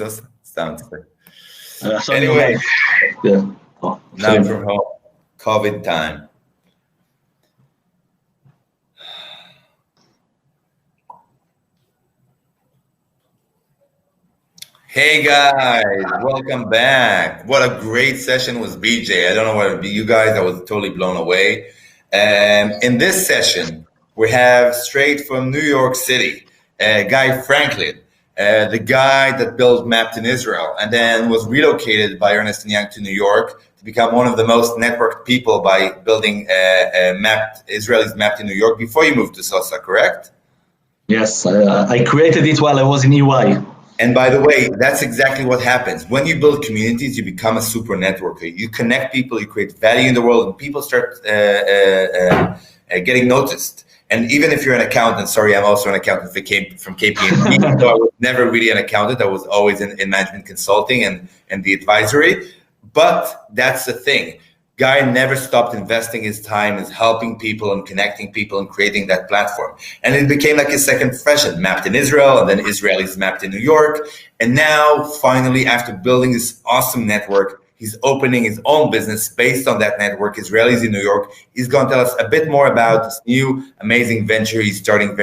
so sounds good. So Anyway, yeah. Oh, now from home, COVID time. Hey guys, welcome back. What a great session was BJ. I don't know what you guys, I was totally blown away. In this session, we have straight from New York City, Guy Franklin, the guy that built Mapped in Israel and then was relocated by Ernest & Young to New York to become one of the most networked people by building Israelis Mapped in New York before you moved to Sosa, correct? Yes, I created it while I was in EY. And by the way, that's exactly what happens. When you build communities, you become a super networker. You connect people, you create value in the world, and people start getting noticed. And even if you're an accountant, sorry, I'm also an accountant from KPMG, so I was never really an accountant. I was always in management consulting and the advisory. But that's the thing. Guy never stopped investing his time in helping people and connecting people and creating that platform. And it became like his second profession, Mapped in Israel, and then Israelis Mapped in New York. And now, finally, after building this awesome network, he's opening his own business based on that network, Israelis in New York. He's going to tell us a bit more about this new amazing venture he's starting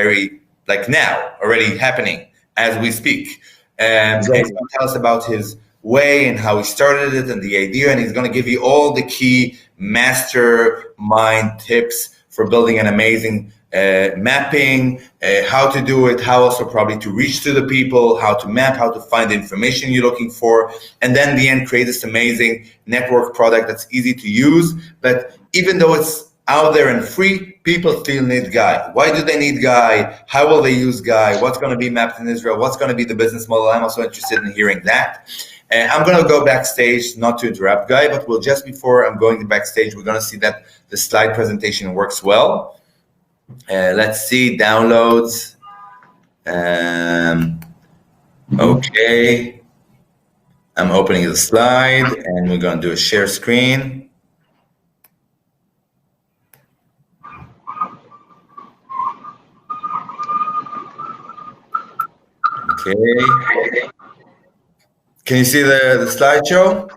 now, already happening as we speak. And he's going to tell us about his way and how he started it and the idea, and he's going to give you all the key mastermind tips for building an amazing mapping, how to do it, how also probably to reach to the people, how to map, how to find the information you're looking for, and then in the end create this amazing network product that's easy to use. But even though it's out there and free, people still need Guy. Why do they need Guy? How will they use Guy? What's going to be Mapped in Israel? What's going to be the business model? I'm also interested in hearing that. I'm going to go backstage, not to interrupt Guy, but just before I'm going to backstage, we're going to see that the slide presentation works well. Let's see, downloads. Okay. I'm opening the slide and we're going to do a share screen. Okay. Can you see the slideshow?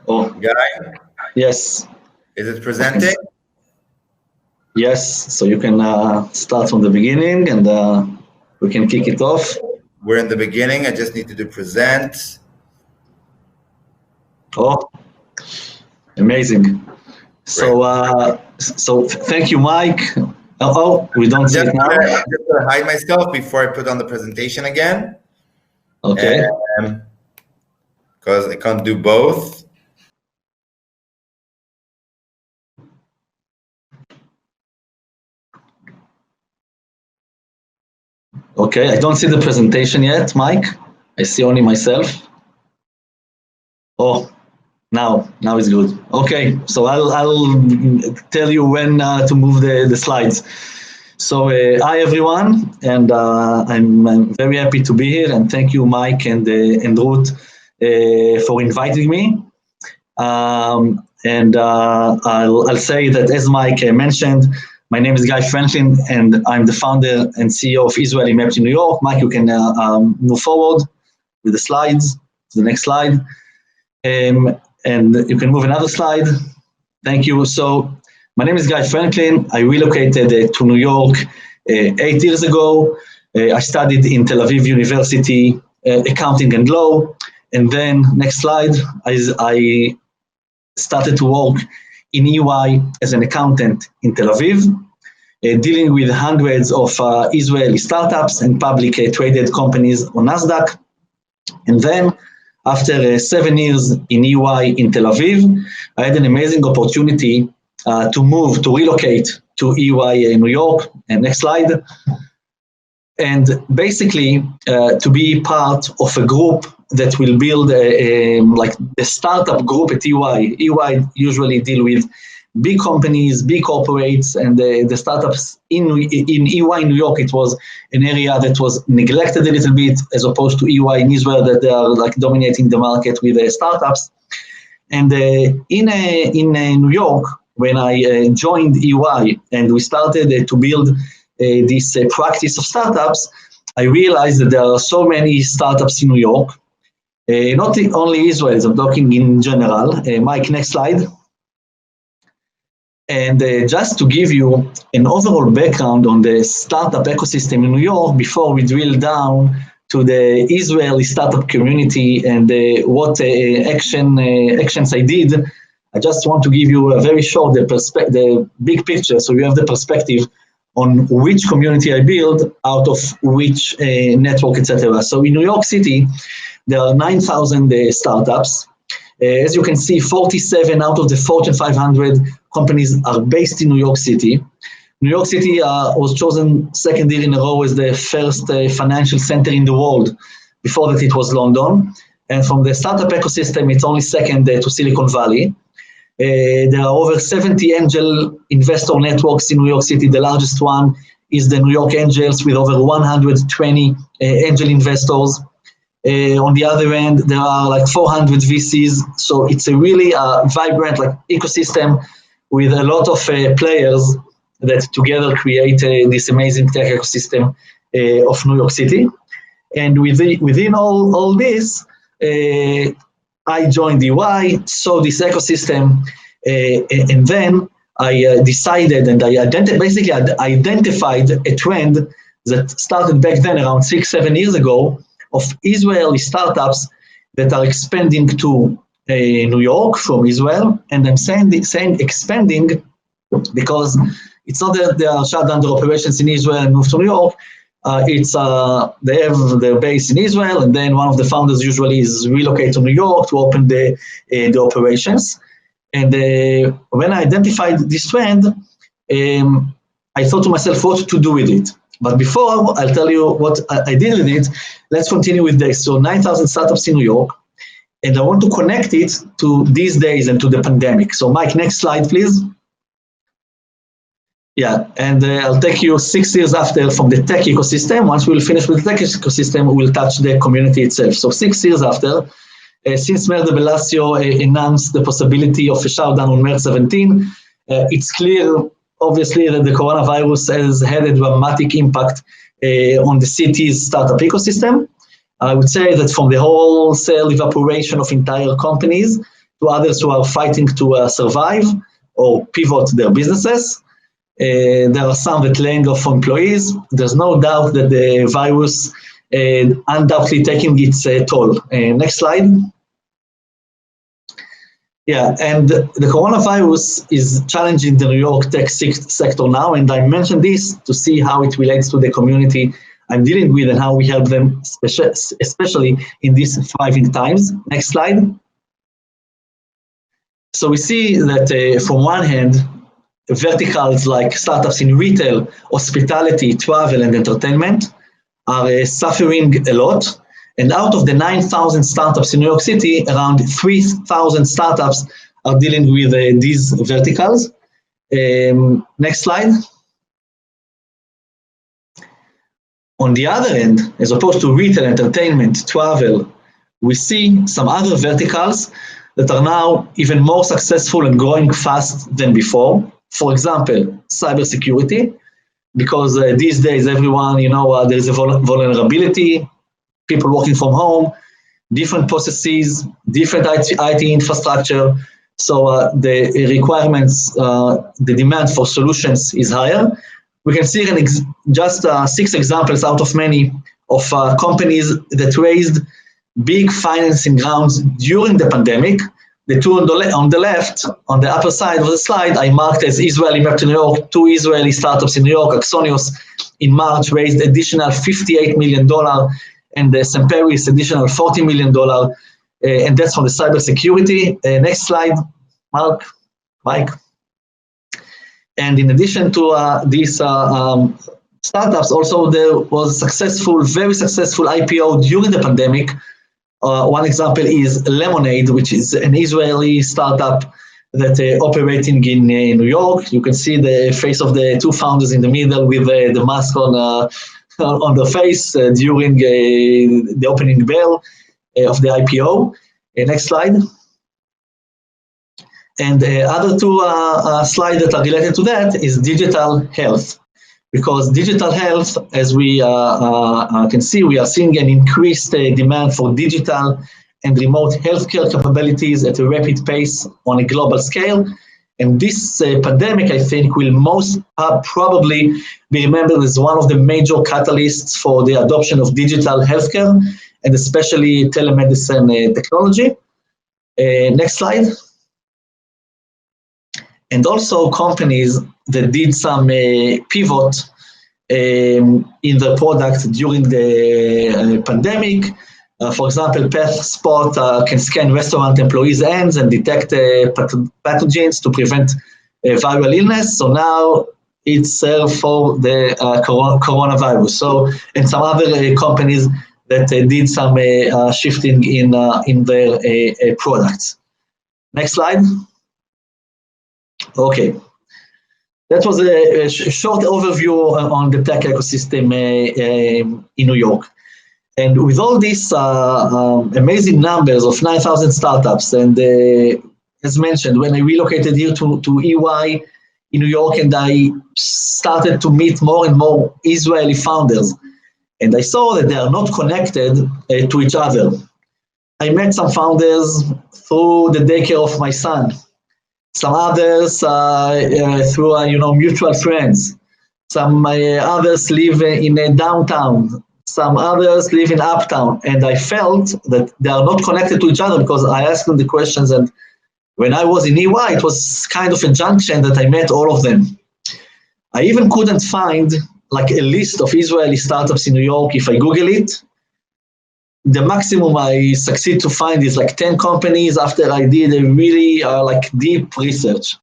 Oh, Guy? Yes. Is it presenting? Yes, so you can start from the beginning and we can kick it off. We're in the beginning. I just need to do present. Oh, amazing. So, so thank you, Mike. Oh, we don't see it now. I'm just going to hide myself before I put on the presentation again. Okay. Because I can't do both. Okay, I don't see the presentation yet, Mike. I see only myself. Oh, now it's good. Okay, so I'll tell you when to move the slides. So hi everyone, and I'm very happy to be here, and thank you, Mike and Ruth, for inviting me. I'll say that as Mike mentioned, my name is Guy Franklin, and I'm the founder and CEO of Israeli Mapped in New York. Mike, you can move forward with the slides to the next slide. And you can move another slide. Thank you. So my name is Guy Franklin. I relocated to New York 8 years ago. I studied in Tel Aviv University, accounting and law. And then, next slide, I started to work in EY as an accountant in Tel Aviv, dealing with hundreds of Israeli startups and public traded companies on NASDAQ. And then, after 7 years in EY in Tel Aviv, I had an amazing opportunity to relocate to EY in New York. And next slide. And basically, to be part of a group that will build like the startup group at EY. EY usually deal with big companies, big corporates, and the startups in EY in New York, it was an area that was neglected a little bit, as opposed to EY in Israel, that they are like dominating the market with startups. And in New York, when I joined EY and we started to build this practice of startups, I realized that there are so many startups in New York, not only Israelis, I'm talking in general. Mike, next slide. And just to give you an overall background on the startup ecosystem in New York before we drill down to the Israeli startup community and what actions I did, I just want to give you a very short the big picture, so you have the perspective on which community I build out of which network, etc. So in New York City, there are 9,000 startups. As you can see, 47 out of the Fortune 500 companies are based in New York City. New York City was chosen second year in a row as the first financial center in the world. Before that, it was London. And from the startup ecosystem, it's only second to Silicon Valley. There are over 70 angel investor networks in New York City. The largest one is the New York Angels with over 120 angel investors. On the other end, there are like 400 VCs. So it's a really vibrant ecosystem with a lot of players that together create this amazing tech ecosystem of New York City. And within all this, I joined EY, saw this ecosystem, and then I decided and I identified a trend that started back then around 6-7 years ago of Israeli startups that are expanding to New York from Israel. And I'm saying expanding because it's not that they are shut down their operations in Israel and move to New York. They have their base in Israel, and then one of the founders usually is relocate to New York to open the operations. And when I identified this trend, I thought to myself what to do with it. But before I'll tell you what I did with it, let's continue with this. So 9,000 startups in New York, and I want to connect it to these days and to the pandemic. So Mike, next slide, please. Yeah, and I'll take you 6 years after from the tech ecosystem. Once we'll finish with the tech ecosystem, we'll touch the community itself. So 6 years after, since Mayor de Blasio announced the possibility of a shutdown on March 17, it's clear, obviously, that the coronavirus has had a dramatic impact on the city's startup ecosystem. I would say that from the wholesale evaporation of entire companies to others who are fighting to survive or pivot their businesses. There are some that laying off employees. There's no doubt that the virus undoubtedly taking its toll. Next slide. Yeah, and the coronavirus is challenging the New York tech sector now, and I mentioned this to see how it relates to the community I'm dealing with and how we help them, especially in these thriving times. Next slide. So we see that from one hand, verticals like startups in retail, hospitality, travel, and entertainment are suffering a lot. And out of the 9,000 startups in New York City, around 3,000 startups are dealing with these verticals. Next slide. On the other end, as opposed to retail, entertainment, travel, we see some other verticals that are now even more successful and growing fast than before. For example, cybersecurity, because these days everyone, there is a vulnerability, people working from home, different processes, different IT infrastructure. So the requirements, the demand for solutions is higher. We can see just 6 examples out of many of companies that raised big financing rounds during the pandemic. The two on the left, on the upper side of the slide, I marked as Israeli Map to New York, 2 Israeli startups in New York. Axonios in March raised additional $58 million, and Semperis additional $40 million, and that's from the cybersecurity. Next slide, Mike. And in addition to these startups, also there was very successful IPO during the pandemic. One example is Lemonade, which is an Israeli startup that operating in New York. You can see the face of the 2 founders in the middle with the mask on their face during the opening bell of the IPO. Next slide. And the other 2 slides that are related to that is digital health. because digital health, as we can see, we are seeing an increased demand for digital and remote healthcare capabilities at a rapid pace on a global scale. And this pandemic, I think, will most probably be remembered as one of the major catalysts for the adoption of digital healthcare, and especially telemedicine technology. Next slide. And also companies that did some pivot in their product during the pandemic. For example, PathSpot can scan restaurant employees' hands and detect pathogens to prevent viral illness. So now it's served for the coronavirus. So, and some other companies that did some shifting in their products. Next slide. Okay. That was a short overview on the tech ecosystem in New York. And with all these amazing numbers of 9,000 startups, and as mentioned, when I relocated here to EY in New York, and I started to meet more and more Israeli founders, and I saw that they are not connected to each other. I met some founders through the daycare of my son, some others through mutual friends, some others live in downtown, some others live in uptown, and I felt that they are not connected to each other because I asked them the questions, and when I was in EY, it was kind of a junction that I met all of them. I even couldn't find like a list of Israeli startups in New York. If I Google it, the maximum I succeed to find is like 10 companies after I did a really like deep research.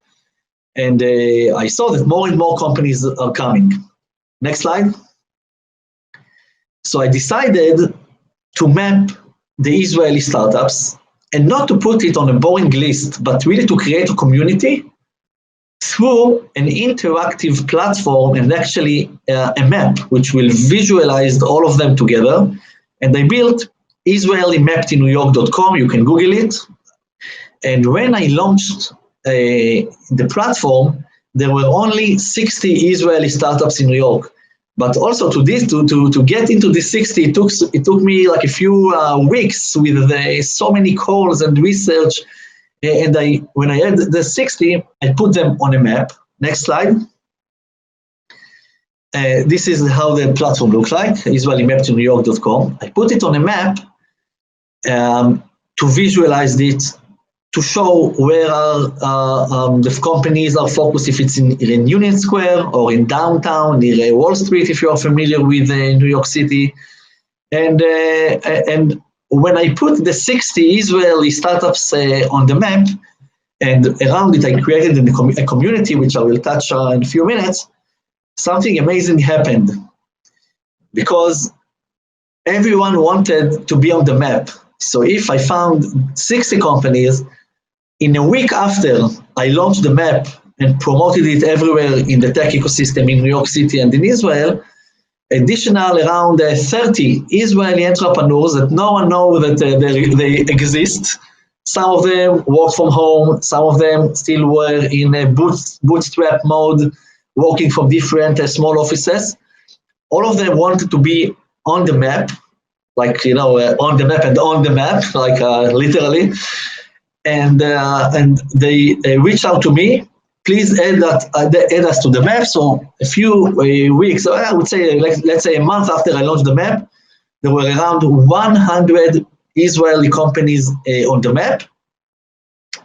And I saw that more and more companies are coming. Next slide. So I decided to map the Israeli startups and not to put it on a boring list, but really to create a community through an interactive platform and actually a map, which will visualize all of them together. And I built israelimappedinNewYork.com. You can Google it. And when I launched the platform, there were only 60 Israeli startups in New York. But also to get into the 60, it took me like a few weeks with so many calls and research. And when I had the 60, I put them on a map. Next slide. This is how the platform looks like, israelimappedinNewYork.com. I put it on a map to visualize it, to show where the companies are focused, if it's in Union Square or in downtown, near Wall Street, if you're familiar with New York City. And when I put the 60 Israeli startups on the map, and around it I created a community, which I will touch in a few minutes, something amazing happened. Because everyone wanted to be on the map. So if I found 60 companies, in a week after I launched the map and promoted it everywhere in the tech ecosystem in New York City and in Israel, additional around 30 Israeli entrepreneurs that no one knows that they exist. Some of them work from home, some of them still were in a bootstrap mode, working from different small offices. All of them wanted to be on the map, like, on the map and on the map, like literally. And they reached out to me, please add us to the map. So a few weeks, I would say, let's say a month after I launched the map, there were around 100 Israeli companies on the map.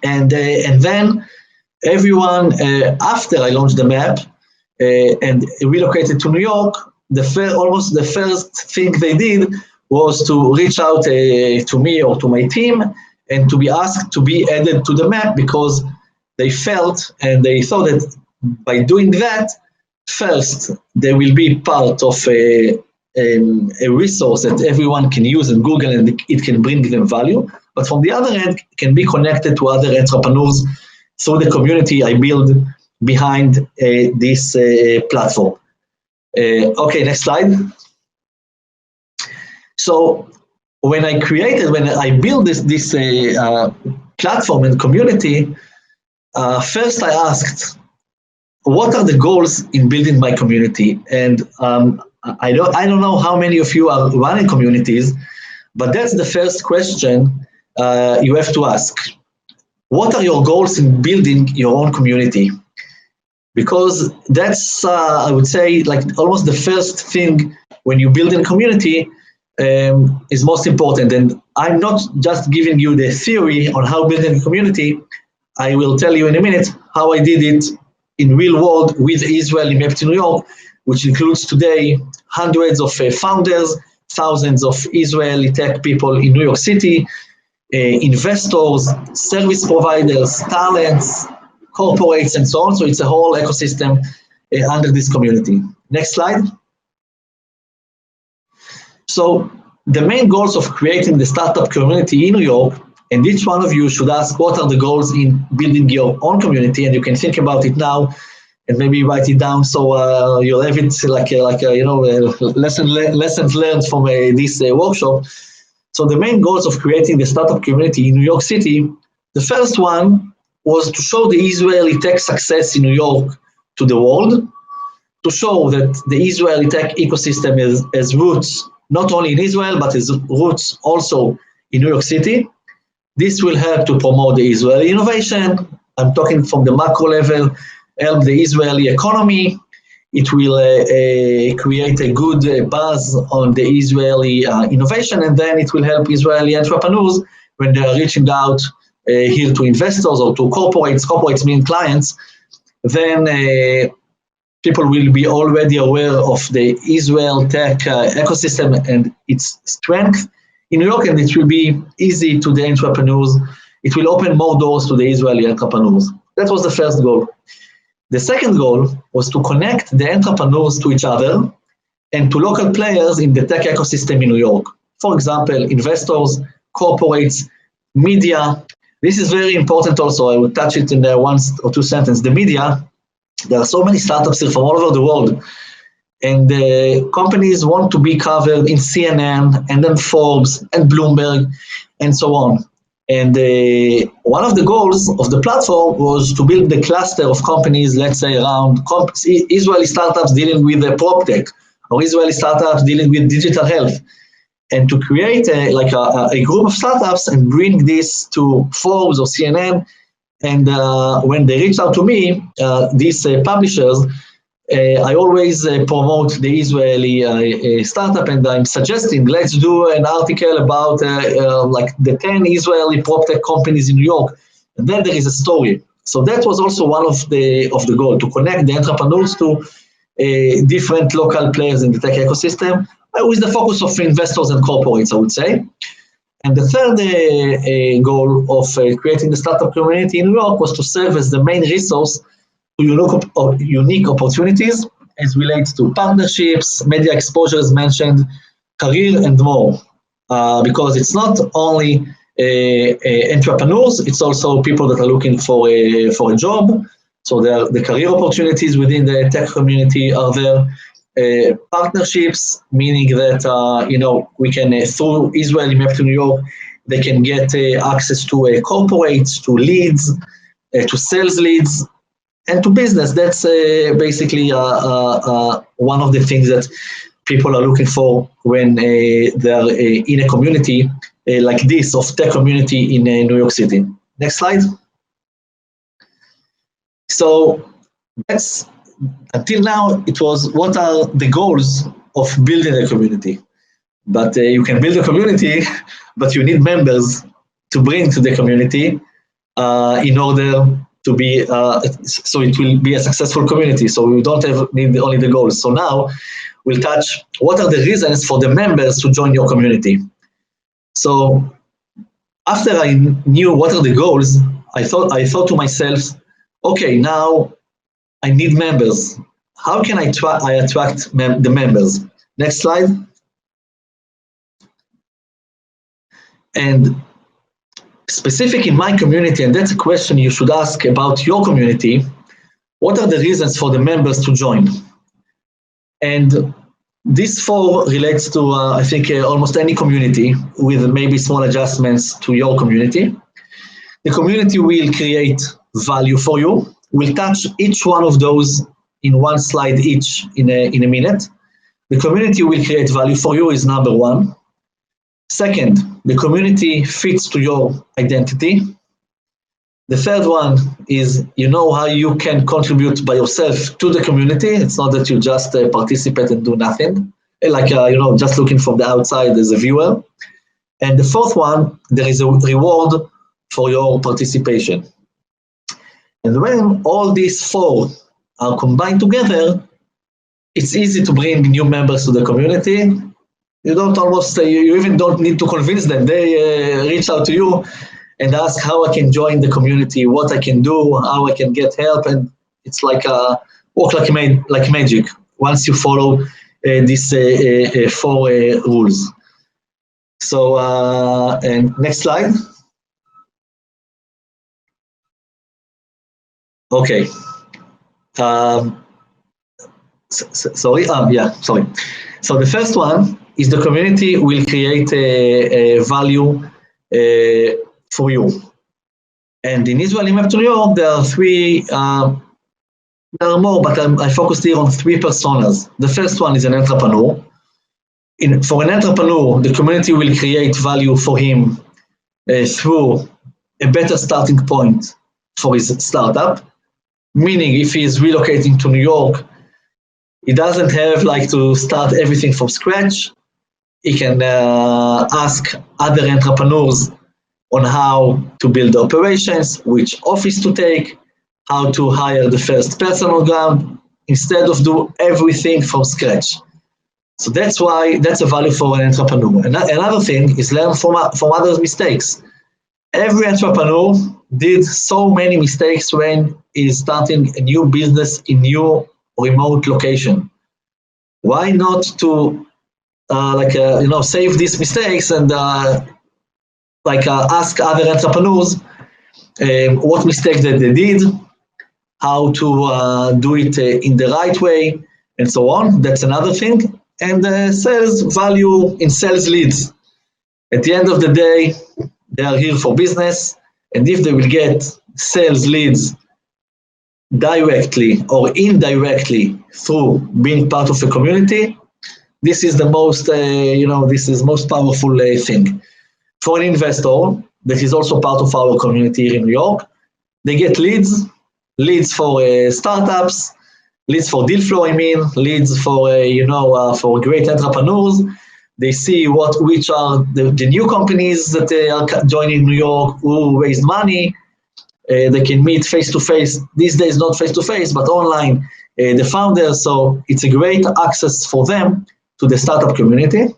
And then everyone, after I launched the map and relocated to New York, almost the first thing they did was to reach out to me or to my team and to be asked to be added to the map, because they felt and they thought that by doing that, first, they will be part of a resource that everyone can use in Google and it can bring them value. But from the other end, can be connected to other entrepreneurs through the community I build behind this platform. Okay, next slide. So when I built this platform and community, first I asked, what are the goals in building my community? And I don't know how many of you are running communities, but that's the first question you have to ask. What are your goals in building your own community? Because that's, I would say, like almost the first thing when you build a community is most important. And I'm not just giving you the theory on how building a community. I will tell you in a minute how I did it in real world with Israeli Map New York, which includes today hundreds of founders, thousands of Israeli tech people in New York City, investors, service providers, talents, corporates, and so on. So it's a whole ecosystem under this community. Next slide. So the main goals of creating the startup community in New York, and each one of you should ask what are the goals in building your own community, and you can think about it now and maybe write it down so you'll have it like lessons learned from this workshop. So the main goals of creating the startup community in New York City, the first one was to show the Israeli tech success in New York to the world, to show that the Israeli tech ecosystem has roots not only in Israel, but has roots also in New York City. This will help to promote the Israeli innovation. I'm talking from the macro level, help the Israeli economy. It will create a good buzz on the Israeli innovation, and then it will help Israeli entrepreneurs when they are reaching out here to investors or to corporates mean clients, then people will be already aware of the Israel tech ecosystem and its strength in New York, and it will be easy to the entrepreneurs. It will open more doors to the Israeli entrepreneurs. That was the first goal. The second goal was to connect the entrepreneurs to each other and to local players in the tech ecosystem in New York. For example, investors, corporates, media. This is very important also. I will touch it in one or two sentences. The media, there are so many startups here from all over the world, and companies want to be covered in CNN and then Forbes and Bloomberg and so on. And one of the goals of the platform was to build the cluster of companies, let's say around Israeli startups dealing with prop tech or Israeli startups dealing with digital health, and to create a group of startups and bring this to Forbes or CNN. And when they reach out to me, these publishers, I always promote the Israeli startup, and I'm suggesting let's do an article about like the 10 Israeli prop tech companies in New York, and then there is a story. So that was also one of the goal, to connect the entrepreneurs to different local players in the tech ecosystem, with the focus of investors and corporates, I would say. And the third goal of creating the startup community in New York was to serve as the main resource to unique opportunities as relates to partnerships, media exposure as mentioned, career, and more. Because it's not only entrepreneurs, it's also people that are looking for a job. So the career opportunities within the tech community are there. Partnerships, meaning that we can through Israeli Map to New York, they can get access to corporates, to leads, to sales leads, and to business. That's basically one of the things that people are looking for when they are in a community like this of tech community in New York City. Next slide. So that's, until now, it was what are the goals of building a community. But you can build a community, but you need members to bring to the community in order to be, so it will be a successful community. So we don't need only the goals. So now we'll touch what are the reasons for the members to join your community. So after I knew what are the goals, I thought to myself, okay, now I need members. How can I attract the members? Next slide. And specific in my community, and that's a question you should ask about your community, what are the reasons for the members to join? And this four relates to, I think, almost any community with maybe small adjustments to your community. The community will create value for you. We'll touch each one of those in one slide each in a minute. The community will create value for you is number one. Second, the community fits to your identity. The third one is you know how you can contribute by yourself to the community. It's not that you just participate and do nothing, like just looking from the outside as a viewer. And the fourth one, there is a reward for your participation. And when all these four are combined together, it's easy to bring new members to the community. You don't almost, you even don't need to convince them. They reach out to you and ask how I can join the community, what I can do, how I can get help, and it's like work like magic once you follow these four rules. So, and next slide. Okay. Sorry. Sorry. So the first one is the community will create a value for you. And in Israeli Map to New York, there are three. There are more, but I focused here on three personas. The first one is an entrepreneur. For an entrepreneur, the community will create value for him through a better starting point for his startup. Meaning, if he is relocating to New York, he doesn't have to start everything from scratch. He can ask other entrepreneurs on how to build operations, which office to take, how to hire the first person on ground, instead of do everything from scratch. So that's why that's a value for an entrepreneur. Another thing is learn from others' mistakes. Every entrepreneur did so many mistakes when he's starting a new business in new remote location. Why not to save these mistakes and ask other entrepreneurs what mistakes that they did, how to do it in the right way, and so on. That's another thing. And sales value in sales leads. At the end of the day, they are here for business, and if they will get sales leads directly or indirectly through being part of a community, this is the most, this is most powerful thing. For an investor that is also part of our community here in New York, they get leads for startups, leads for deal flow, leads for, for great entrepreneurs. They see which are the new companies that are joining New York, who raised money. They can meet face-to-face, these days not face-to-face, but online, the founders. So it's a great access for them to the startup community.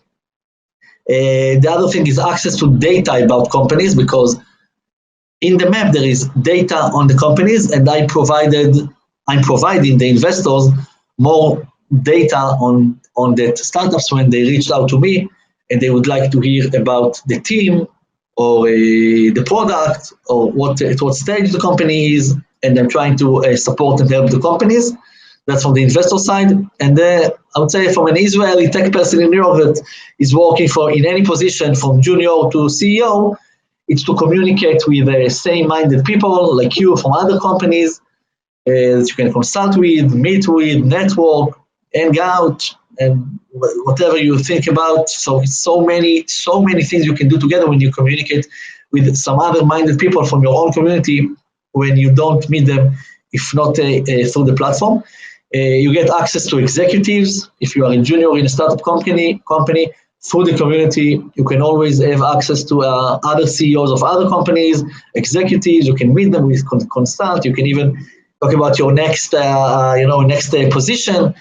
The other thing is access to data about companies, because in the map there is data on the companies, and I'm providing the investors more data on the startups when they reached out to me and they would like to hear about the team or the product or at what stage the company is, and I'm trying to support and help the companies. That's from the investor side. And I would say from an Israeli tech person in New York that is working in any position from junior to CEO, it's to communicate with same-minded people like you from other companies that you can consult with, meet with, network, hang out, and whatever you think about. So it's so many things you can do together when you communicate with some other minded people from your own community when you don't meet them, if not through the platform. You get access to executives. If you are a junior in a startup company, through the community, you can always have access to other CEOs of other companies, executives. You can meet them with consult. You can even talk about your next position,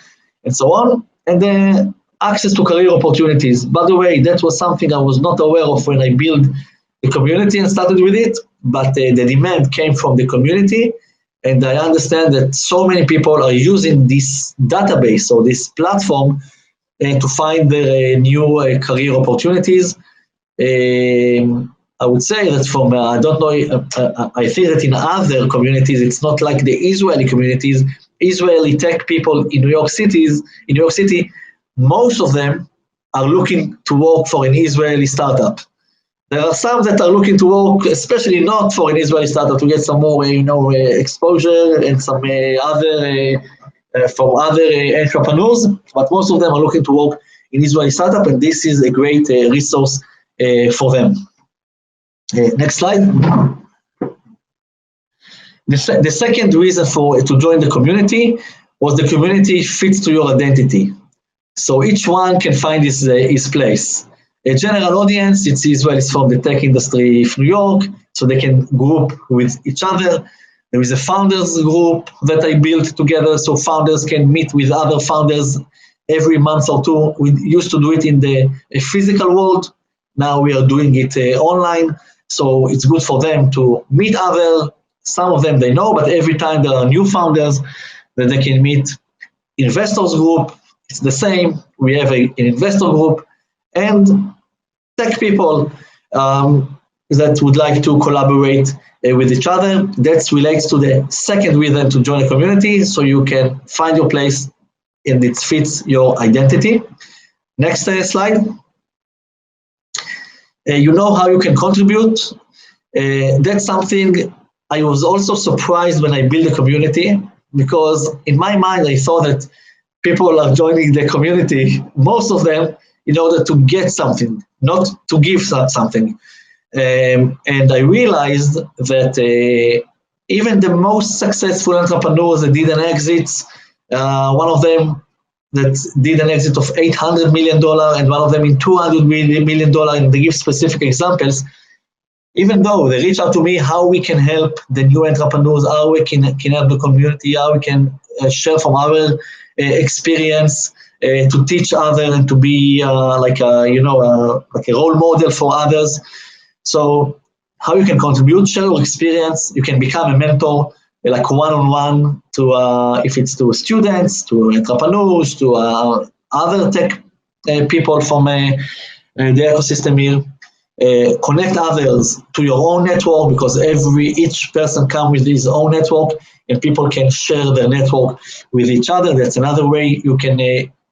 and so on. And then access to career opportunities. By the way, that was something I was not aware of when I built the community and started with it, but the demand came from the community. And I understand that so many people are using this database or this platform to find their new career opportunities. I would say that from, I don't know, I think that in other communities, it's not like the Israeli communities. Israeli tech people in New York City, most of them are looking to work for an Israeli startup. There are some that are looking to work, especially not for an Israeli startup, to get some more, exposure and some other from other entrepreneurs, but most of them are looking to work in Israeli startup, and this is a great resource for them. Next slide. The second reason to join the community was the community fits to your identity. So each one can find his place. A general audience, it's Israelis from the tech industry of New York, so they can group with each other. There is a founders group that I built together, so founders can meet with other founders every month or two. We used to do it in the physical world. Now we are doing it online, so it's good for them to meet other. Some of them they know, but every time there are new founders that they can meet. Investors group, it's the same. We have an investor group, and tech people that would like to collaborate with each other. That relates to the second reason to join a community, so you can find your place and it fits your identity. Next slide. You know how you can contribute. That's something I was also surprised when I built a community, because in my mind I thought that people are joining the community, most of them, in order to get something, not to give something. And I realized that even the most successful entrepreneurs that did an exit, one of them that did an exit of $800 million and one of them in $200 million, and they give specific examples, even though they reach out to me how we can help the new entrepreneurs, how we can help the community, how we can share from our experience, to teach others and to be like a role model for others. So how you can contribute, share your experience. You can become a mentor, like one-on-one, to if it's to students, to entrepreneurs, to other tech people from the ecosystem here. Connect others to your own network, because each person comes with his own network, and people can share their network with each other. That's another way you can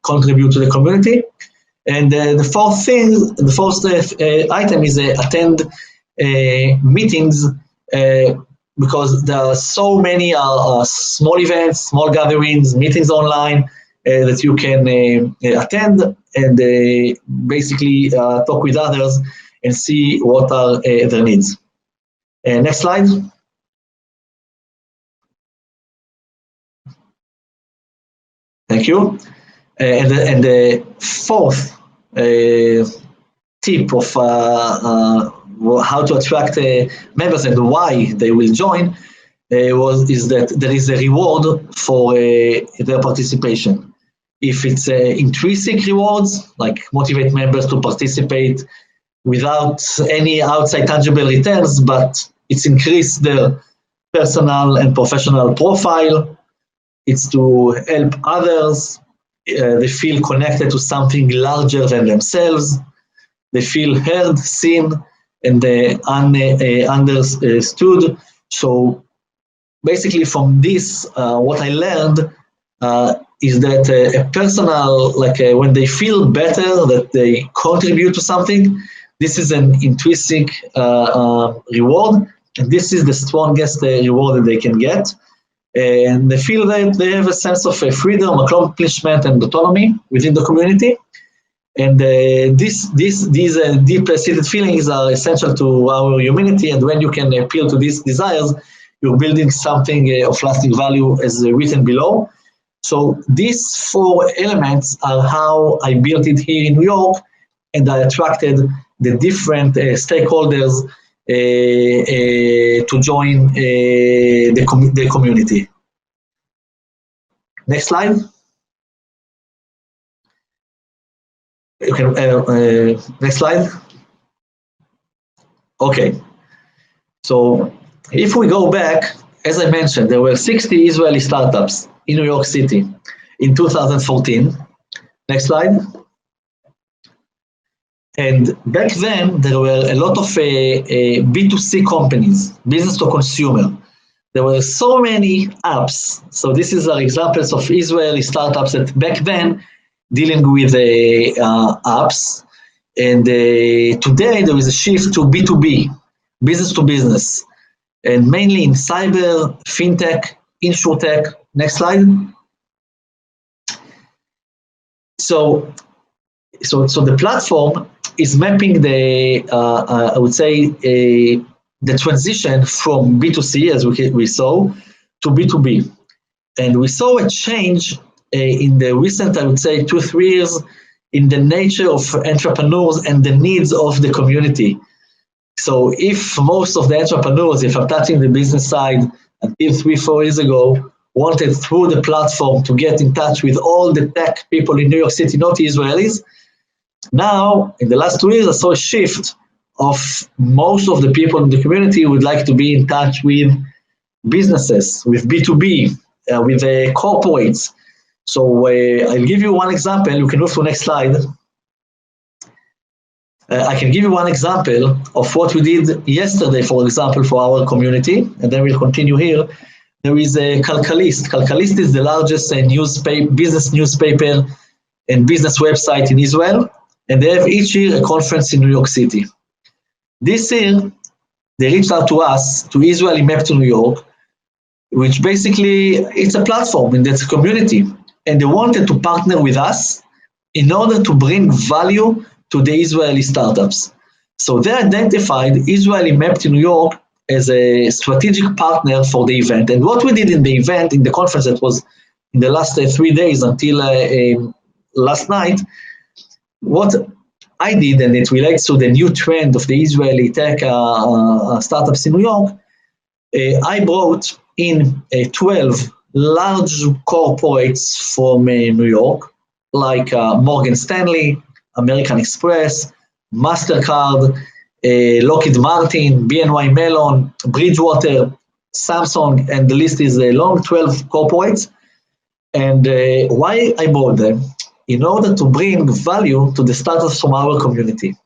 contribute to the community. And the fourth item is attend meetings, because there are so many small events, small gatherings, meetings online that you can attend and basically talk with others and see what are their needs. Next slide. Thank you. And the fourth tip of how to attract members and why they will join is that there is a reward for their participation. If it's intrinsic rewards, like motivate members to participate without any outside tangible returns, but it's increased their personal and professional profile. It's to help others. They feel connected to something larger than themselves. They feel heard, seen, and understood. So basically from this, what I learned is that a personal, when they feel better, that they contribute to something, this is an intrinsic reward, and this is the strongest reward that they can get. And they feel that they have a sense of freedom, accomplishment, and autonomy within the community. And these deep-seated feelings are essential to our humanity, and when you can appeal to these desires, you're building something of lasting value, as written below. So these four elements are how I built it here in New York, and I attracted the different stakeholders to join the community. Next slide. You can, next slide. Okay. So if we go back, as I mentioned, there were 60 Israeli startups in New York City in 2014. Next slide. And back then, there were a lot of B2C companies, business to consumer. There were so many apps. So this is examples of Israeli startups that back then dealing with apps. And today there is a shift to B2B, business to business, and mainly in cyber, fintech, insurtech. Next slide. So the platform is mapping the, I would say, the transition from B2C, as we saw, to B2B. And we saw a change in the recent, I would say, 2-3 years in the nature of entrepreneurs and the needs of the community. So if most of the entrepreneurs, if I'm touching the business side, until 3-4 years ago, wanted through the platform to get in touch with all the tech people in New York City, not Israelis, now, in the last 2 years, I saw a shift of most of the people in the community would like to be in touch with businesses, with B2B, with corporates. So I'll give you one example. You can move to the next slide. I can give you one example of what we did yesterday, for example, for our community, and then we'll continue here. There is a Kalkalist. Kalkalist is the largest business newspaper and business website in Israel, and they have each year a conference in New York City. This year, they reached out to us, to Israeli Map to New York, which basically, it's a platform in that community, and they wanted to partner with us in order to bring value to the Israeli startups. So they identified Israeli Map to New York as a strategic partner for the event. And what we did in the event, in the conference that was in the last 3 days until last night, what I did, and it relates to the new trend of the Israeli tech startups in New York, I brought in 12 large corporates from New York, like Morgan Stanley, American Express, Mastercard, Lockheed Martin, BNY Mellon, Bridgewater, Samsung, and the list is long, 12 corporates. And why I brought them? In order to bring value to the startups from our community.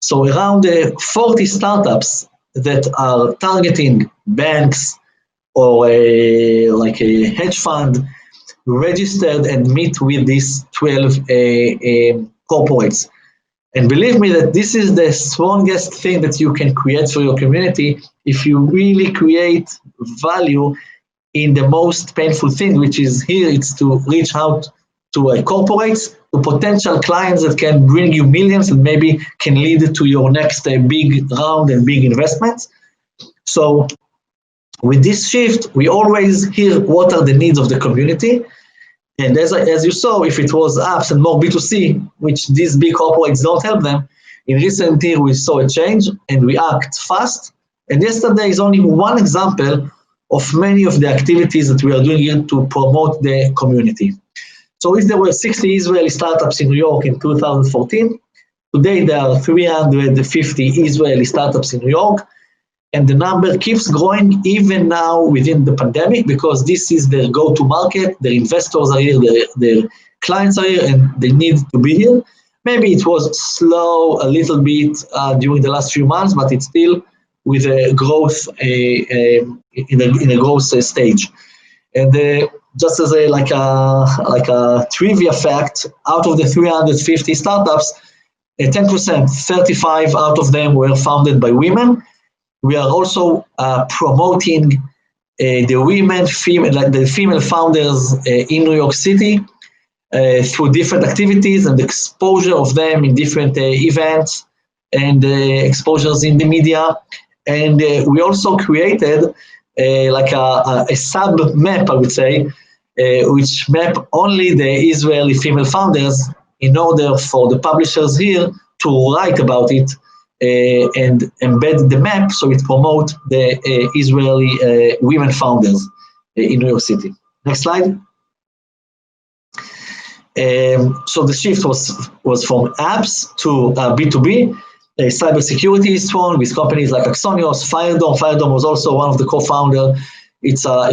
So around 40 startups that are targeting banks or like a hedge fund registered and meet with these 12 corporates. And believe me that this is the strongest thing that you can create for your community if you really create value in the most painful thing, which is here, it's to reach out to corporates, to potential clients that can bring you millions and maybe can lead to your next big round and big investments. So with this shift, we always hear what are the needs of the community. And as you saw, if it was apps and more B2C, which these big corporates don't help them, in recent years we saw a change and we act fast. And yesterday is only one example of many of the activities that we are doing here to promote the community. So if there were 60 Israeli startups in New York in 2014, today there are 350 Israeli startups in New York, and the number keeps growing even now within the pandemic because this is their go-to market, their investors are here, their clients are here, and they need to be here. Maybe it was slow a little bit during the last few months, but it's still with a growth in a growth stage. And just as a trivia fact, out of the 350 startups, 10%, 35 out of them were founded by women. We are also promoting the female founders in New York City through different activities and exposure of them in different events and exposures in the media. And we also created a sub map, I would say, which map only the Israeli female founders in order for the publishers here to write about it and embed the map so it promotes the Israeli women founders in New York City. Next slide. So the shift was from apps to B2B. Cybersecurity is strong with companies like Axonios, Firedome. Firedome was also one of the co-founders.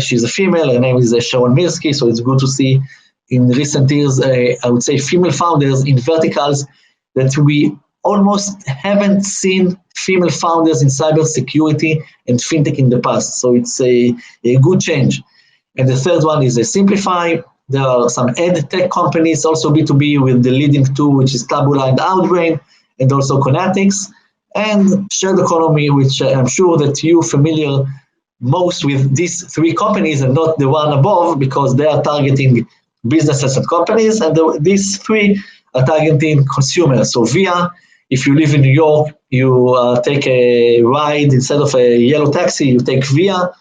She's a female, her name is Sharon Mirsky, so it's good to see in recent years, I would say, female founders in verticals that we almost haven't seen female founders in cybersecurity and fintech in the past. So it's a good change. And the third one is Simplify. There are some ed tech companies, also B2B, with the leading two, which is Tabula and Outbrain. and also Conatics, and shared economy, which I'm sure that you're familiar most with these three companies and not the one above, because they are targeting businesses and companies, and these three are targeting consumers. So Via, if you live in New York, you take a ride instead of a yellow taxi, you take Via,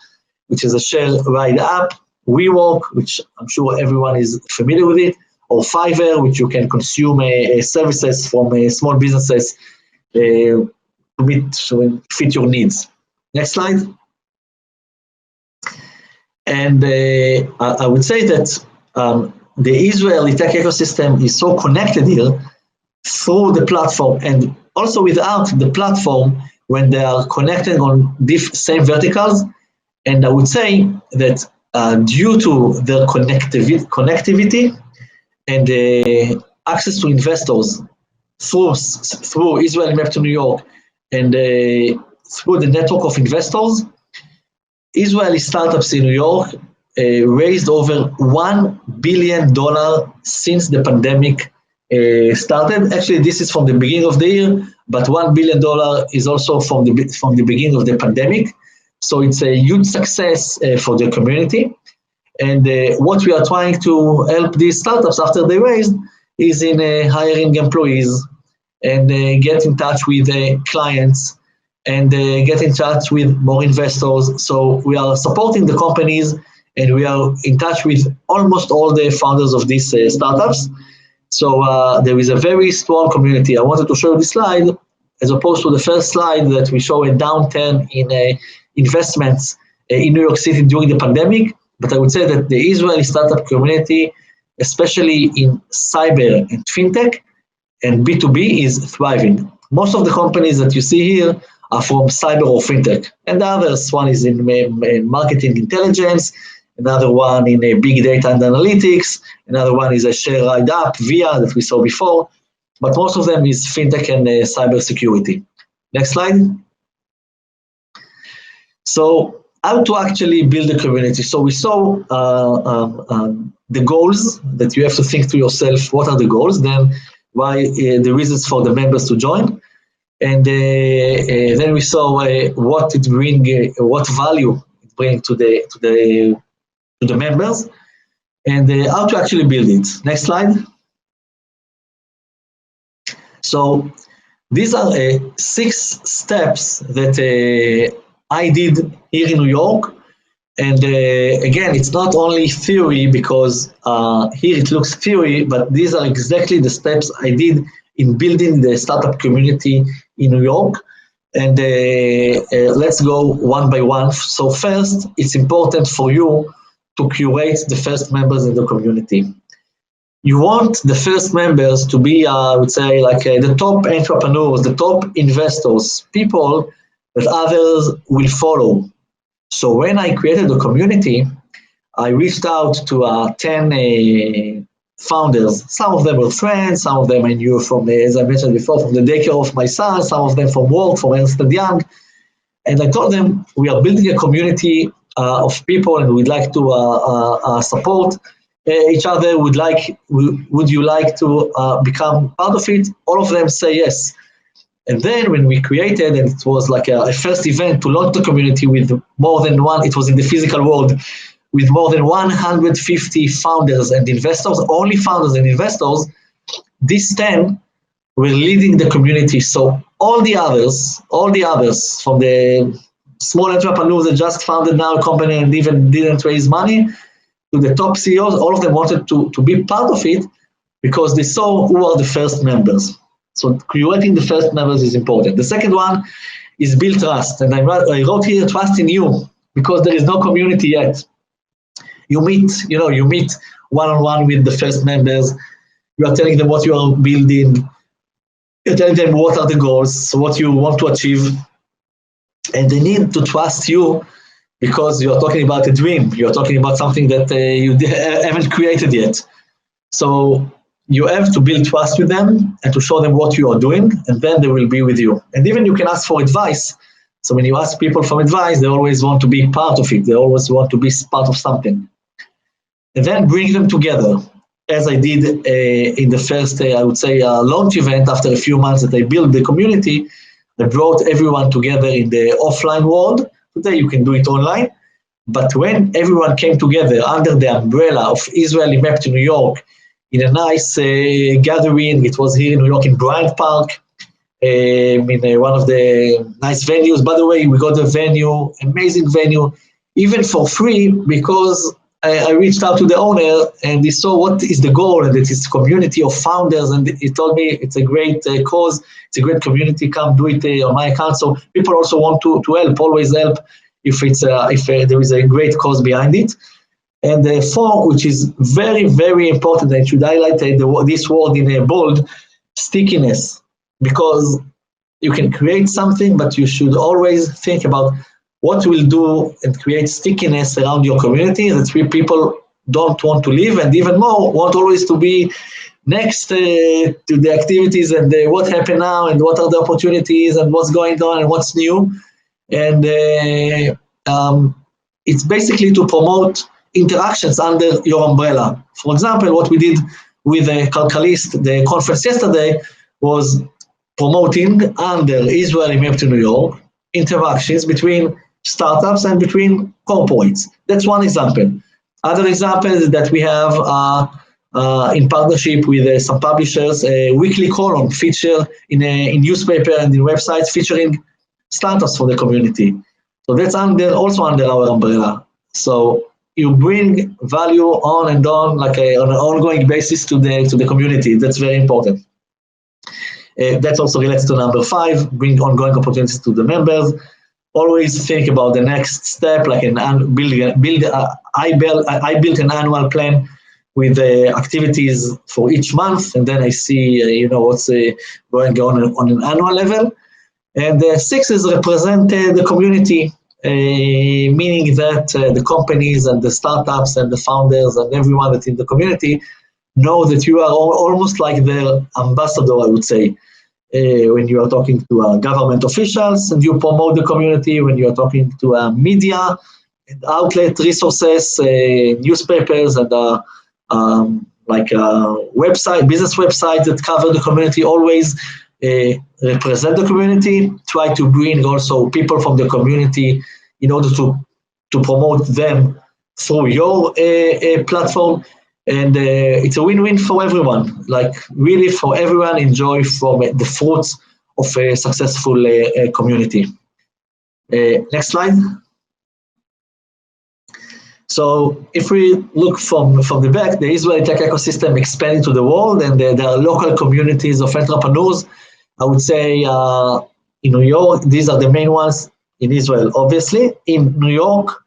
which is a share ride app. WeWork, which I'm sure everyone is familiar with it, or Fiverr, which you can consume services from small businesses to fit your needs. Next slide. And I would say that the Israeli tech ecosystem is so connected here through the platform, and also without the platform when they are connected on same verticals. And I would say that due to their connectivity and access to investors through Israeli Map to New York and through the network of investors, Israeli startups in New York raised over $1 billion since the pandemic started. Actually, this is from the beginning of the year, but $1 billion is also from the beginning of the pandemic. So it's a huge success for the community. And what we are trying to help these startups after they raised is in hiring employees and get in touch with clients and get in touch with more investors. So we are supporting the companies, and we are in touch with almost all the founders of these startups. So there is a very strong community. I wanted to show this slide as opposed to the first slide that we show a downturn in investments in New York City during the pandemic. But I would say that the Israeli startup community, especially in cyber and fintech and B2B, is thriving. Most of the companies that you see here are from cyber or fintech, and the others, one is in marketing intelligence, another one in big data and analytics, another one is a share ride app, Via, that we saw before, but most of them is fintech and cyber security. Next slide. So how to actually build a community. So we saw the goals that you have to think to yourself, what are the goals, then why the reasons for the members to join. And then we saw what it bring, what value it brings to the members, and how to actually build it. Next slide. So these are 6 steps that I did here in New York. And again, it's not only theory, because here it looks theory, but these are exactly the steps I did in building the startup community in New York. And let's go one by one. So first, it's important for you to curate the first members in the community. You want the first members to be, I would say, like the top entrepreneurs, the top investors, people that others will follow. So when I created the community, I reached out to 10 founders. Some of them were friends, some of them I knew from, as I mentioned before, from the daycare of my son, some of them from work, from Ernst & Young. And I told them, we are building a community of people, and we'd like to support each other. Would you like to become part of it? All of them say yes. And then when we created, and it was like a first event to launch the community with more than one, it was in the physical world, with more than 150 founders and investors, only founders and investors, these 10 were leading the community. So all the others from the small entrepreneurs that just founded now a company and even didn't raise money, to the top CEOs, all of them wanted to be part of it because they saw who are the first members. So creating the first members is important. The second one is build trust. And I wrote here, trust in you, because there is no community yet. You meet one-on-one with the first members. You are telling them what you are building. You're telling them what are the goals, what you want to achieve. And they need to trust you because you're talking about a dream. You're talking about something that you haven't created yet. So you have to build trust with them and to show them what you are doing, and then they will be with you. And even you can ask for advice. So when you ask people for advice, they always want to be part of it. They always want to be part of something. And then bring them together. as I did in the first, I would say, launch event. After a few months that I built the community, I brought everyone together in the offline world. Today you can do it online. But when everyone came together under the umbrella of Israeli Map to New York in a nice gathering, it was here in New York in Bryant Park, in one of the nice venues. By the way, we got the venue, amazing venue, even for free, because I reached out to the owner and he saw what is the goal, and it is community of founders, and he told me it's a great cause, it's a great community, come do it on my account. So people also want to help, always help if there is a great cause behind it. And four, which is very, very important, I should highlight this word in a bold, stickiness, because you can create something, but you should always think about what will do and create stickiness around your community, that people don't want to leave, and even more, want always to be next to the activities and what happened now, and what are the opportunities, and what's going on, and what's new. And it's basically to promote interactions under your umbrella. For example, what we did with Calcalist, the conference yesterday, was promoting under Israeli Map to New York interactions between startups and between corporates. That's one example. Other example is that we have in partnership with some publishers a weekly column feature in newspaper and in websites featuring startups for the community. So that's also under our umbrella. So you bring value on and on, like on an ongoing basis to the community. That's very important. That also relates to number 5, bring ongoing opportunities to the members. Always think about the next step, like I built an annual plan with activities for each month, and then I see what's going on an annual level. And 6 is represent the community, meaning that the companies and the startups and the founders and everyone that's in the community know that you are almost like their ambassador, I would say. When you are talking to government officials and you promote the community, when you are talking to media, and outlet resources, newspapers, and business websites that cover the community, always represent the community, try to bring also people from the community in order to promote them through your platform. And it's a win-win for everyone, like really for everyone enjoy from the fruits of a successful community. Next slide. So if we look from the back, the Israeli tech ecosystem expanding to the world, and there are local communities of entrepreneurs. I would say in New York, these are the main ones. In Israel, obviously, in New York,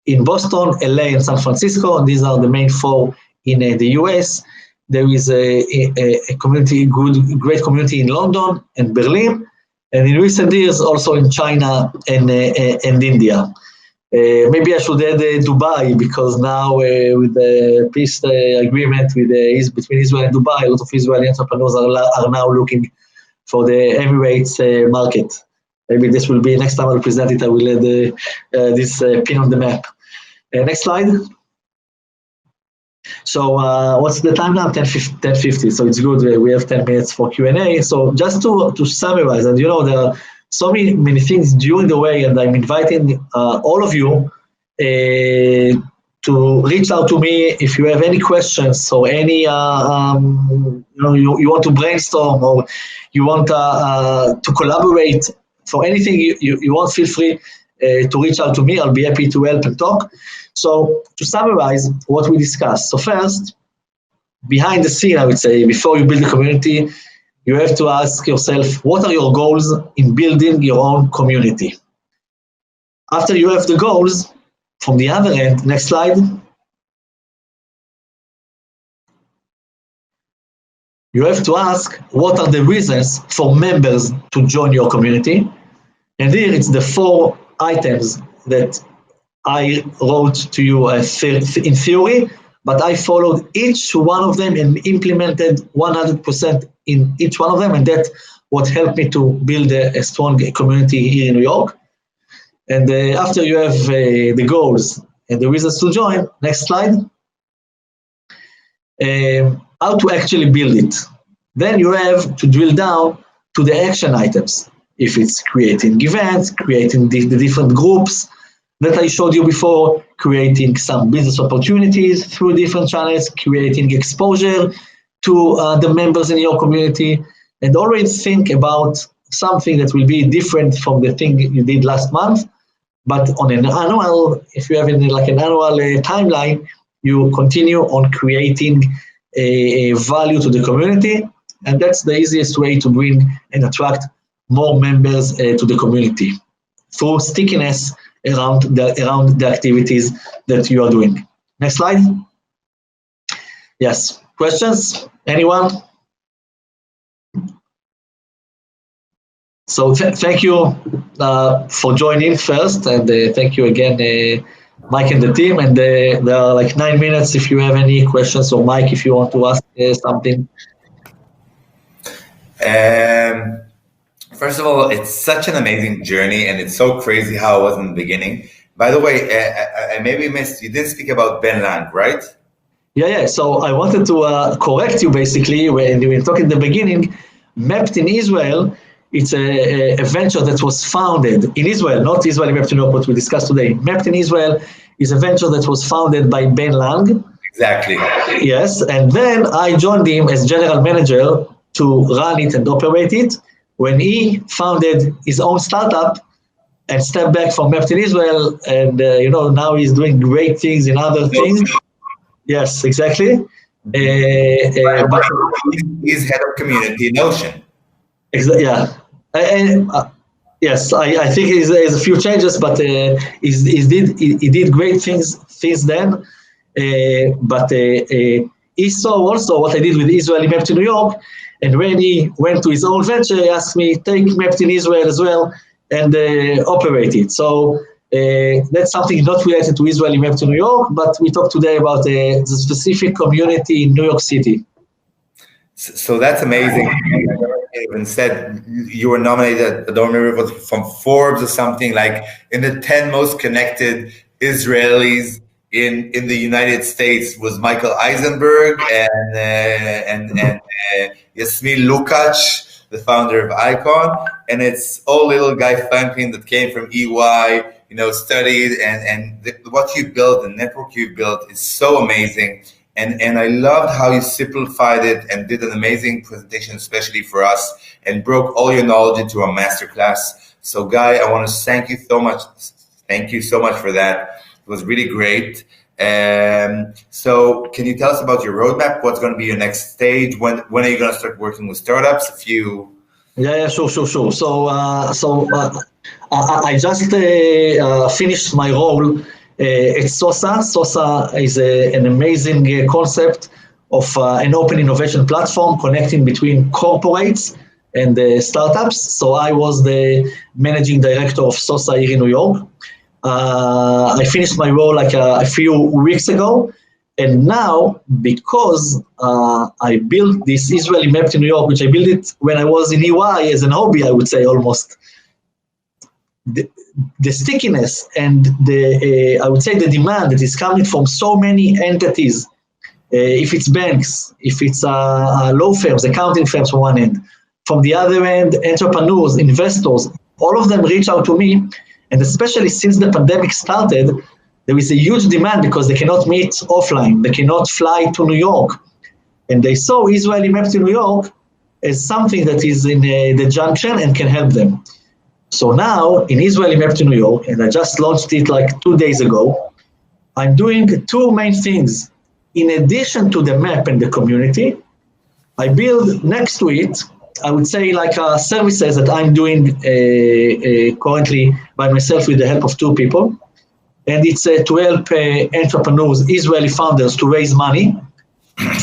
in Boston, LA, and San Francisco, and these are the main 4 in the US. There is a community, great community in London and Berlin, and in recent years also in China and India. Maybe I should add Dubai, because now with the peace agreement between Israel and Dubai, a lot of Israeli entrepreneurs are now looking for the Emirates market. Maybe this will be, next time I'll present it, I will add this pin on the map. Next slide. So what's the time now? 10:50, so it's good. We have 10 minutes for Q&A. So just to summarize, and there are so many things during the way, and I'm inviting all of you to reach out to me if you have any questions or any, you want to brainstorm, or you want to collaborate for anything you want, feel free to reach out to me. I'll be happy to help and talk. So to summarize what we discussed. So first, behind the scene, I would say, before you build a community, you have to ask yourself, what are your goals in building your own community? After you have the goals, from the other end, next slide, you have to ask, what are the reasons for members to join your community? And here it's the 4 items that I wrote to you in theory, but I followed each one of them and implemented 100% in each one of them, and that's what helped me to build a strong community here in New York. And after you have the goals and the reasons to join, next slide, how to actually build it. Then you have to drill down to the action items. If it's creating events, creating the different groups that I showed you before, creating some business opportunities through different channels, creating exposure to the members in your community, and always think about something that will be different from the thing you did last month. But on an annual, if you have like an annual timeline, you continue on creating a value to the community, and that's the easiest way to bring and attract more members to the community through stickiness around the activities that you are doing. Next slide. Yes, questions? Anyone? So thank you for joining first, and thank you again, Mike and the team. And there are like 9 minutes if you have any questions, or Mike, if you want to ask something. First of all, it's such an amazing journey, and it's so crazy how it was in the beginning. By the way, I maybe missed, you didn't speak about Ben Lang, right? Yeah. So I wanted to correct you basically when you were talking at the beginning. Mapped in Israel, it's a venture that was founded in Israel, not Israeli Mapped in Europe, what we discussed today. Mapped in Israel is a venture that was founded by Ben Lang. Exactly. Yes, and then I joined him as general manager to run it and operate it when he founded his own startup and stepped back from Mapped in Israel, and now he's doing great things in other things. Yes, exactly. But he's head of community in Ocean. Yeah. Yes, I think there's a few changes, but he did great things then. But he saw also what I did with Israeli Mapped in New York, and when he went to his own venture, he asked me, take Mapped in Israel as well and operate it. So that's something not related to Israeli Mapped in New York, but we talked today about the specific community in New York City. So that's amazing. Even said you were nominated, I don't remember if it was from Forbes or something, like in the 10 most connected Israelis in the United States was Michael Eisenberg and Yasmin Lukács, the founder of Icon, and it's all little Guy Franklin that came from EY, studied, and what you built, the network you built is so amazing. And I loved how you simplified it and did an amazing presentation, especially for us, and broke all your knowledge into a masterclass. So Guy, I want to thank you so much. Thank you so much for that. It was really great. So can you tell us about your roadmap? What's going to be your next stage? When are you going to start working with startups? Yeah, sure. So I just finished my role at SOSA. SOSA is an amazing concept of an open innovation platform connecting between corporates and startups. So I was the managing director of SOSA here in New York. I finished my role like a few weeks ago. And now, because I built this Israeli Mapped in New York, which I built it when I was in EY as an hobby, I would say almost, the stickiness and I would say the demand that is coming from so many entities, if it's banks, if it's law firms, accounting firms from one end, from the other end, entrepreneurs, investors, all of them reach out to me, and especially since the pandemic started, there is a huge demand because they cannot meet offline, they cannot fly to New York, and they saw Israeli Mapped in New York as something that is in the junction and can help them. So now, in Israeli Mapped in New York, and I just launched it like 2 days ago, I'm doing two main things. In addition to the map and the community, I build next to it, I would say like services that I'm doing currently by myself with the help of two people. And it's to help entrepreneurs, Israeli founders to raise money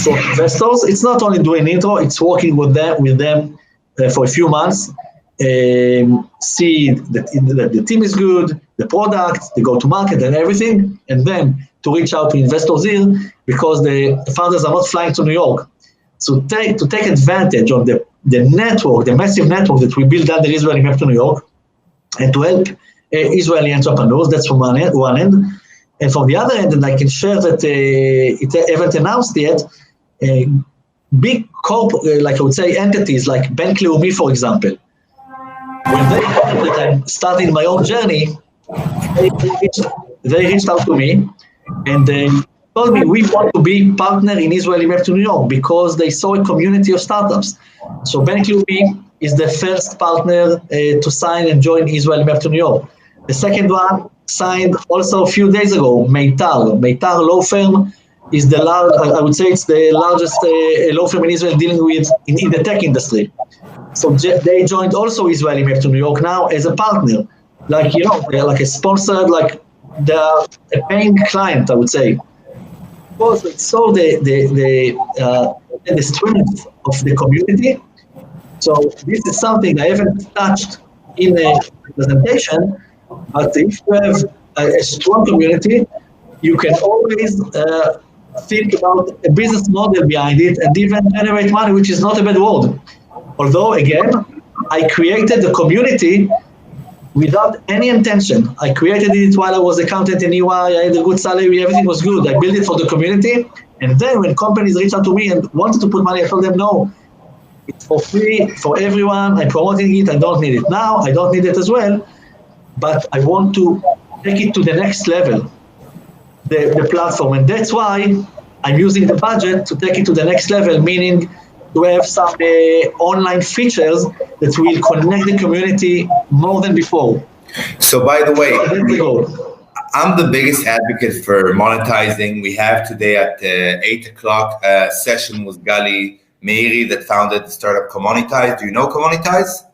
for investors. It's not only doing intro, it's working with them for a few months. See that the team is good, the product, the go-to-market and everything, and then to reach out to investors here because the founders are not flying to New York. So to take advantage of the network, the massive network that we built under Israeli Mapped to New York, and to help Israeli entrepreneurs, that's from one end. And from the other end, and I can share that it haven't announced yet, big like I would say entities like Bank Leumi, for example. When they heard that I'm starting my own journey, they reached out to me and they told me we want to be partner in Israeli Map to New York because they saw a community of startups. So Bank Leumi is the first partner to sign and join Israeli Map to New York. The second one signed also a few days ago, Meitar. Meitar law firm is I would say it's the largest law firm in Israel dealing with in the tech industry. So they joined also Israeli Map to New York now as a partner. Like, they're like a sponsor, like they're a paying client, I would say. Because they saw the strength of the community. So this is something I haven't touched in a presentation, but if you have a strong community, you can always think about a business model behind it and even generate money, which is not a bad word. Although, again, I created the community without any intention. I created it while I was accountant in EY, I had a good salary, everything was good. I built it for the community, and then when companies reached out to me and wanted to put money, I told them, no, it's for free, for everyone, I'm promoting it, I don't need it now, I don't need it as well, but I want to take it to the next level, the platform, and that's why I'm using the budget to take it to the next level, meaning to have some online features that will connect the community more than before. So by the way, that's the goal. I'm the biggest advocate for monetizing. We have today at 8 o'clock a session with Gali Meiri that founded the startup Commonetize. Do you know Commonetize?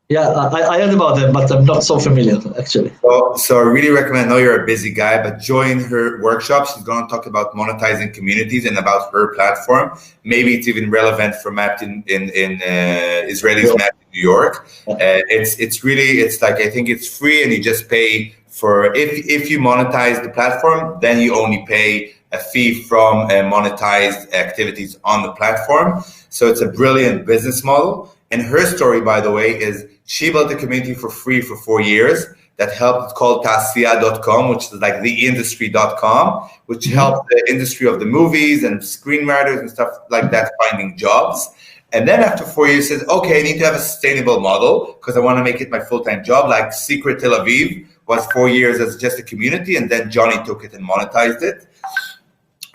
Yeah, I heard about them, but I'm not so familiar, actually. So I really recommend, I know you're a busy guy, but join her workshop. She's going to talk about monetizing communities and about her platform. Maybe it's even relevant for Mapped in Israelis Mapped in New York. It's like, I think it's free and you just pay for, if you monetize the platform, then you only pay a fee from monetized activities on the platform. So it's a brilliant business model. And her story, by the way, is she built a community for free for 4 years that helped. It's called Tasiya.com, which is like theindustry.com, which helped the industry of the movies and screenwriters and stuff like that finding jobs. And then after 4 years, says, okay, I need to have a sustainable model because I want to make it my full-time job. Like Secret Tel Aviv was 4 years as just a community, and then Johnny took it and monetized it.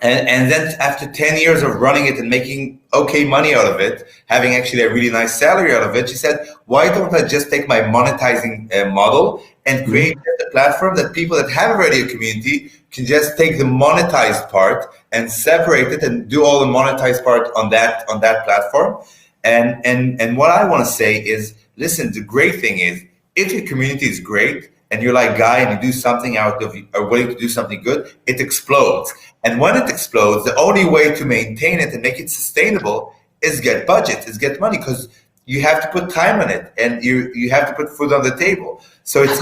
And then after 10 years of running it and making okay money out of it, having actually a really nice salary out of it, she said, why don't I just take my monetizing model and create a platform that people that have already a community can just take the monetized part and separate it and do all the monetized part on that platform. And what I want to say is, listen, the great thing is, if your community is great, and you're like Guy and you do something out of, are willing to do something good, it explodes. And when it explodes, the only way to maintain it and make it sustainable is get budget, is get money, because you have to put time on it and you have to put food on the table. So it's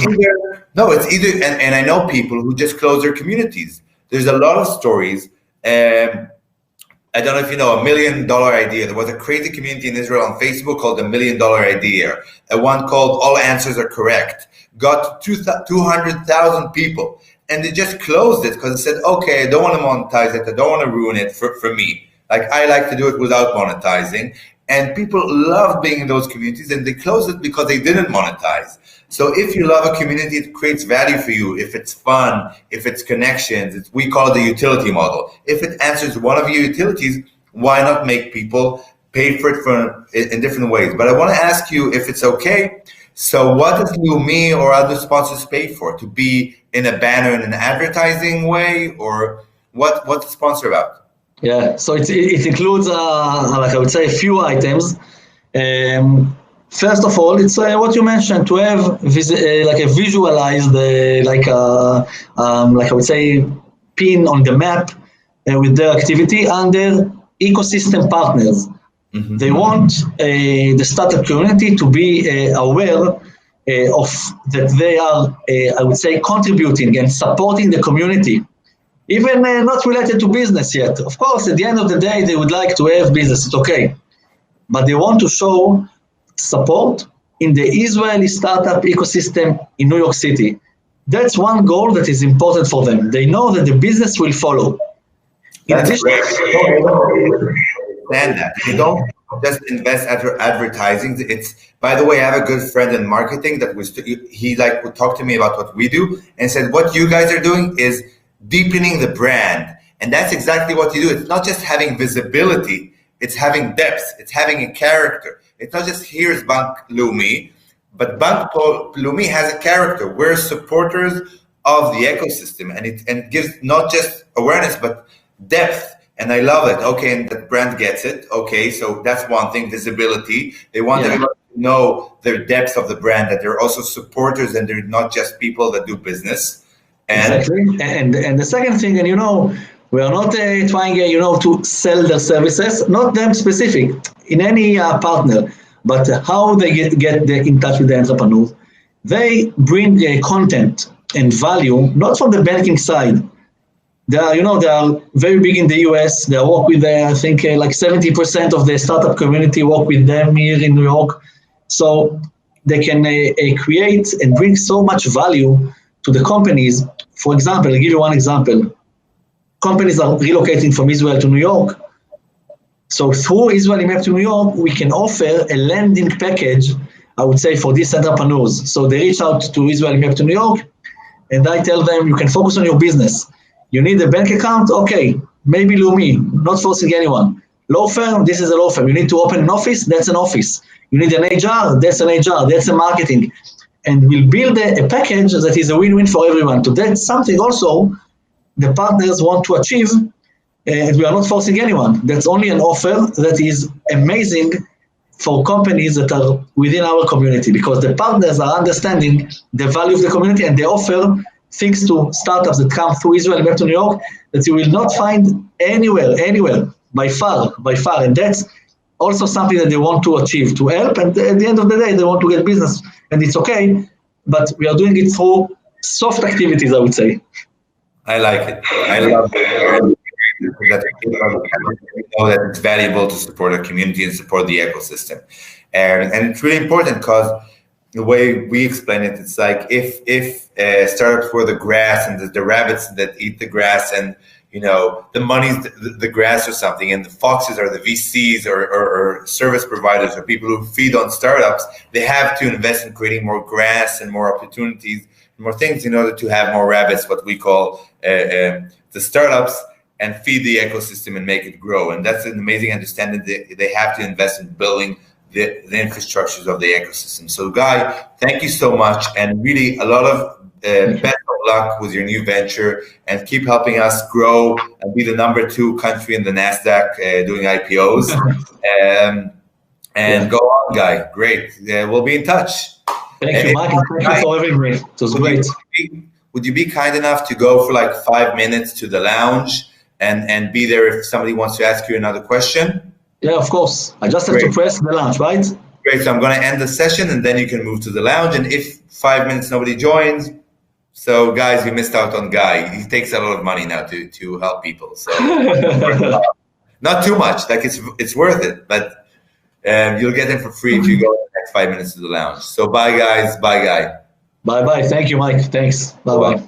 either, and I know people who just close their communities. There's a lot of stories. I don't know if you know, $1 million idea. There was a crazy community in Israel on Facebook called the $1 Million Idea. And one called All Answers Are Correct. Got 200,000 people. And they just closed it because they said, okay, I don't want to monetize it. I don't want to ruin it for me. Like, I like to do it without monetizing. And people love being in those communities, and they closed it because they didn't monetize. So if you love a community, it creates value for you. If it's fun, if it's connections, we call it the utility model. If it answers one of your utilities, why not make people pay for it in different ways? But I want to ask you if it's okay. So what does Leumi or other sponsors pay for? To be in a banner in an advertising way, or what's the sponsor about? Yeah, so it includes, like I would say, a few items. First of all, it's what you mentioned, to have like a visualized, like I would say, pin on the map with their activity under ecosystem partners. Mm-hmm. They want the startup community to be aware of that they are, I would say, contributing and supporting the community. Even not related to business yet. Of course, at the end of the day, they would like to have business, it's okay. But they want to show support in the Israeli startup ecosystem in New York City. That's one goal that is important for them. They know that the business will follow. In addition, understand that. You don't just invest advertising. It's, by the way, I have a good friend in marketing that he like would talk to me about what we do and said, what you guys are doing is deepening the brand. And that's exactly what you do. It's not just having visibility, it's having depth, it's having a character. It's not just here's Bank Leumi, but Bank Leumi has a character. We're supporters of the ecosystem, and it gives not just awareness, but depth. And I love it. Okay, and the brand gets it. Okay, so that's one thing, visibility. They want everyone to know their depth of the brand, that they're also supporters and they're not just people that do business. Exactly. And the second thing, and we are not trying, to sell their services, not them specific, in any partner, but how they get in touch with the entrepreneurs. They bring content and value, not from the banking side. They are very big in the US. They work with, I think, like 70% of the startup community work with them here in New York. So they can create and bring so much value to the companies. For example, I'll give you one example. Companies are relocating from Israel to New York. So through Israeli Map to New York, we can offer a landing package, I would say, for these entrepreneurs. So they reach out to Israeli Map to New York, and I tell them, you can focus on your business. You need a bank account? Okay, maybe Leumi, not forcing anyone. Law firm? This is a law firm. You need to open an office? That's an office. You need an HR? That's an HR. That's a marketing. And we'll build a package that is a win-win for everyone. So that's something also the partners want to achieve, and we are not forcing anyone. That's only an offer that is amazing for companies that are within our community, because the partners are understanding the value of the community, and they offer things to startups that come through Israel and back to New York that you will not find anywhere, by far. And that's also something that they want to achieve, to help, and at the end of the day, they want to get business, and it's okay, but we are doing it through soft activities, I would say. I like it. I love it. That we know that it's valuable to support a community and support the ecosystem. And it's really important because the way we explain it, it's like if startups were the grass and the rabbits that eat the grass, and the money's the grass or something, and the foxes are the VCs or service providers or people who feed on startups, they have to invest in creating more grass and more opportunities, more things in order to have more rabbits, what we call the startups, and feed the ecosystem and make it grow. And that's an amazing understanding. They have to invest in building the infrastructures of the ecosystem. So Guy, thank you so much, and really a lot of best of luck with your new venture, and keep helping us grow and be the #2 country in the NASDAQ doing IPOs. And go on, Guy. Great. We'll be in touch. Thank you, Mike. Thank you for having me. It was great. Would you be kind enough to go for like 5 minutes to the lounge and be there if somebody wants to ask you another question? Yeah, of course. I just have to press the lounge, right? Great. So I'm going to end the session, and then you can move to the lounge. And if 5 minutes nobody joins, so guys, you missed out on Guy. He takes a lot of money now to help people. So not too much. Like it's worth it, but you'll get him for free if you go the next 5 minutes to the lounge. So bye, guys. Bye, Guy. Bye. Thank you, Mike. Thanks. Bye.